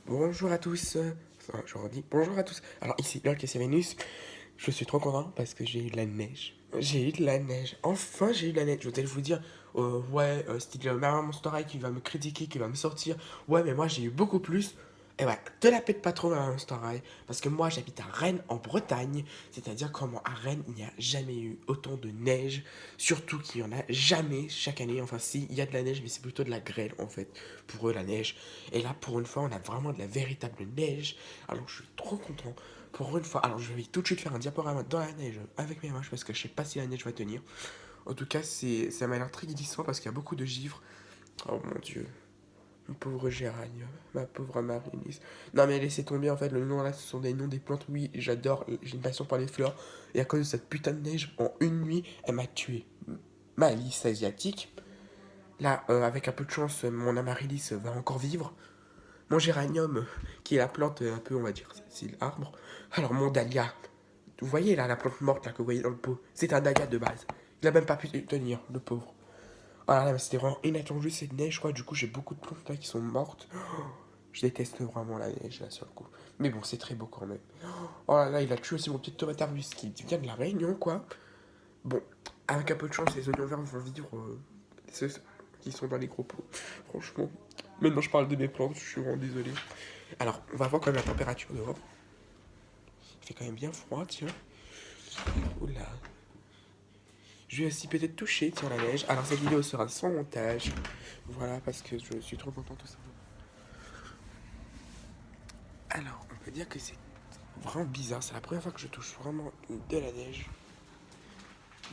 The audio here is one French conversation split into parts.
Bonjour à tous. Enfin, je redis bonjour à tous. Alors ici Lol Venus. Je suis trop content parce que j'ai eu de la neige. J'ai eu de la neige. Enfin, j'ai eu de la neige. Je voulais vous dire, ouais, c'était le Maman Monster qui va me critiquer, qui va me sortir. Ouais, mais moi j'ai eu beaucoup plus. Et ouais, te la pète pas trop Maman Monster parce que moi j'habite à Rennes en Bretagne. C'est-à-dire comment à Rennes il n'y a jamais eu autant de neige. Surtout qu'il y en a jamais chaque année. Enfin, si, il y a de la neige, mais c'est plutôt de la grêle en fait. Pour eux, la neige. Et là, pour une fois, on a vraiment de la véritable neige. Alors, je suis trop content. Pour une fois, alors je vais tout de suite faire un diaporama dans la neige avec mes mains parce que je sais pas si la neige va tenir. En tout cas, ça m'a l'air très glissant parce qu'il y a beaucoup de givre. Oh mon dieu, mon pauvre géranium, ma pauvre amaryllis. Non mais laissez tomber en fait, le nom là, ce sont des noms des plantes. Oui, j'adore, j'ai une passion pour les fleurs. Et à cause de cette putain de neige, en une nuit, elle m'a tué. Ma lys asiatique. Là, avec un peu de chance, mon amaryllis va encore vivre. Mon géranium, qui est la plante un peu, on va dire, c'est l'arbre. Alors mon dahlia, vous voyez là la plante morte là que vous voyez dans le pot, c'est un dahlia de base. Il a même pas pu tenir, le pauvre. Oh là là, c'était vraiment inattendu cette neige, quoi. Du coup, j'ai beaucoup de plantes là qui sont mortes. Je déteste vraiment la neige là sur le coup. Mais bon, c'est très beau quand même. Oh là là, il a tué aussi mon petit tomate arbus qui vient de la Réunion, quoi. Bon, avec un peu de chance, les oignons verts vont vivre ceux qui sont dans les gros pots. Franchement. Maintenant, je parle de mes plantes, je suis vraiment désolé. Alors, on va voir quand même la température dehors. Il fait quand même bien froid, tiens. Oula. Je vais aussi peut-être toucher, tiens, la neige. Alors, cette vidéo sera sans montage. Voilà, parce que je suis trop content tout ça. Alors, on peut dire que c'est vraiment bizarre. C'est la première fois que je touche vraiment de la neige.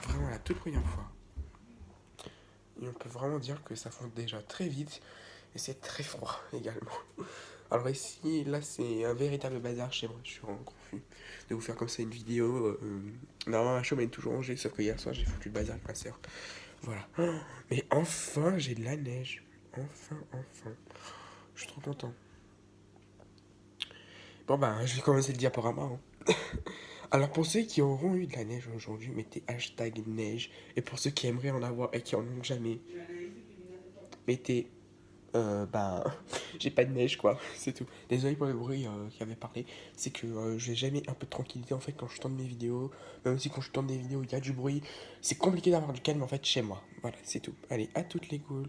Vraiment la toute première fois. Et on peut vraiment dire que ça fond déjà très vite. Et c'est très froid également. Alors ici, là, c'est un véritable bazar chez moi. Je suis vraiment confus de vous faire comme ça une vidéo. Normalement, ma chambre est toujours rangée, sauf que hier soir, j'ai foutu le bazar avec ma soeur. Voilà. Oh, mais enfin, j'ai de la neige. Enfin, enfin. Je suis trop content. Bon, bah, je vais commencer le diaporama. Alors, pour ceux qui auront eu de la neige aujourd'hui, mettez hashtag neige. Et pour ceux qui aimeraient en avoir et qui en ont jamais, mettez ben, j'ai pas de neige quoi, c'est tout. Désolé pour le bruit qui avait parlé, c'est que j'ai jamais un peu de tranquillité en fait quand je tourne mes vidéos, même si quand je tourne des vidéos il y a du bruit, c'est compliqué d'avoir du calme en fait chez moi. Voilà, c'est tout. Allez, à toutes les ghouls.